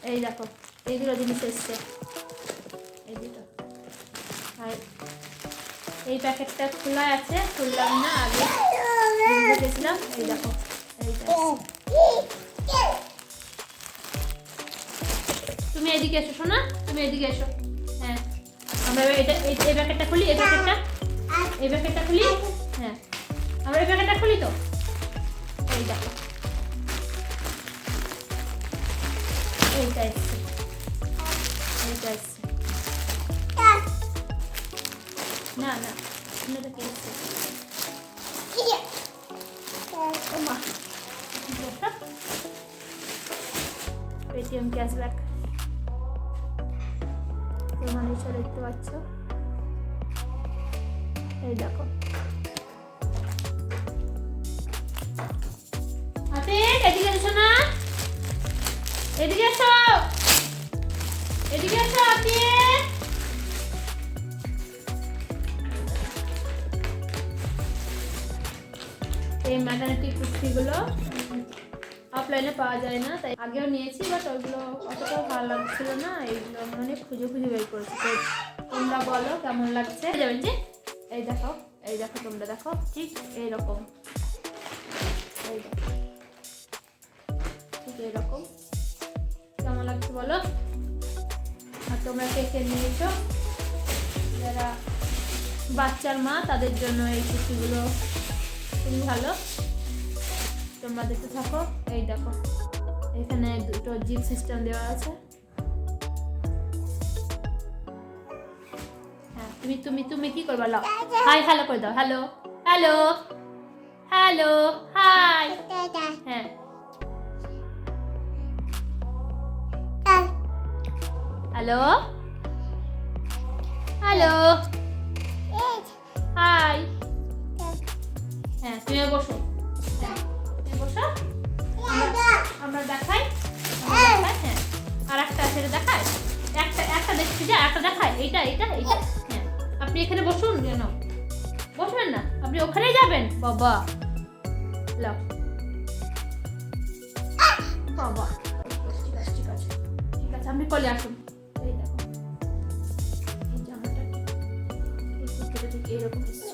এই দেখো এই দুটো জিনিস এসছে, এই দুটো। আর এই প্যাকেটটা খোলা আছে, খুললাম না, আগে গেছিলাম। এই দেখো এইটা, তুমি এদিকে এসো শোনা, তুমি এদিকে এসো। হ্যাঁ আমরা এটা এই প্যাকেটটা খুলি, এই প্যাকেটটা খুলি। হ্যাঁ আমরা এই প্যাকেটটা খুলি তো। এই দেখো এইটা এসছে, এইটা এসছে। না না এটা কি এসছে? পেটিএম ক্যাশব্যাক তোমার নিচে দেখতে পাচ্ছ। এই দেখো এদিকে এসো না, এদিকে এসো, এদিকে এসো। এই ম্যাটারনিটি কুর্তিগুলো অফলাইনে পাওয়া যায় না, তাই আগেও নিয়েছি, বাট ওইগুলো অতটা ভালো লাগছিল না। এইগুলো মানে খুঁজে বের করেছি। তো তোমরা বলো কেমন লাগছে। যাবেন যে এই দেখো, এই দেখো, তোমরা দেখো ঠিক এইরকম, এই দেখো ঠিক এইরকম। কেমন লাগছে বলো। আর তোমরা কে কে নিয়েছো, যারা বাচ্চার মা তাদের জন্য এই কুর্তিগুলো খুবই ভালো। তোমরা দেখতে থাকো। এই দেখো এখানে দুটো জিপ সিস্টেম দেওয়া আছে। হ্যাঁ তুমি তুমি তুমি কি করবা? লাও হাই হ্যালো করে দাও। Hello hello hello hi. হ্যাঁ হ্যালো হ্যালো হাই। হ্যাঁ তুমি বসো, বসো, আমরা দেখাই। হ্যাঁ আর একটা সেটা দেখায়, একটা দেখছি যে একটা দেখায়, এইটা এইটা এইটা। হ্যাঁ আপনি এখানে বসুন, কেন বসবেন না? আপনি ওখানেই যাবেন বাবা। লাও বাবা, ঠিক আছে ঠিক আছে ঠিক আছে, আপনি কলে আসুন। এই দেখো এই জামাটা এই কুর্তিটা ঠিক এইরকম এসছে।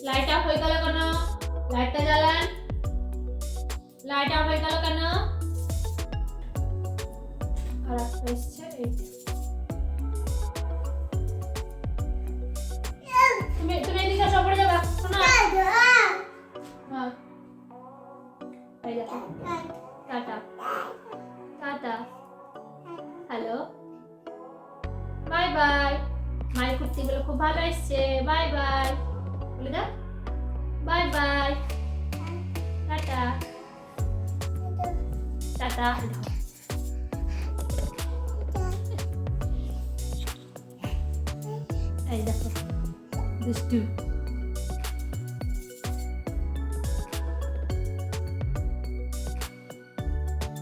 লাইট অফ হয়ে গেল কেন? লাইটটা জ্বালান। লাইট অফ হয়ে গেল কেন? আর একটা এসছে এই। তুমি এদিকে আসো, পড়ে যাবে শোনা। হ্যাঁ এই দেখো tata tata hello bye bye. মায়ের কুর্তিগুলো খুব ভালো এসছে। বাই বাই বলে দাও। Bye bye tata tata. এই দেখো দুষ্টু।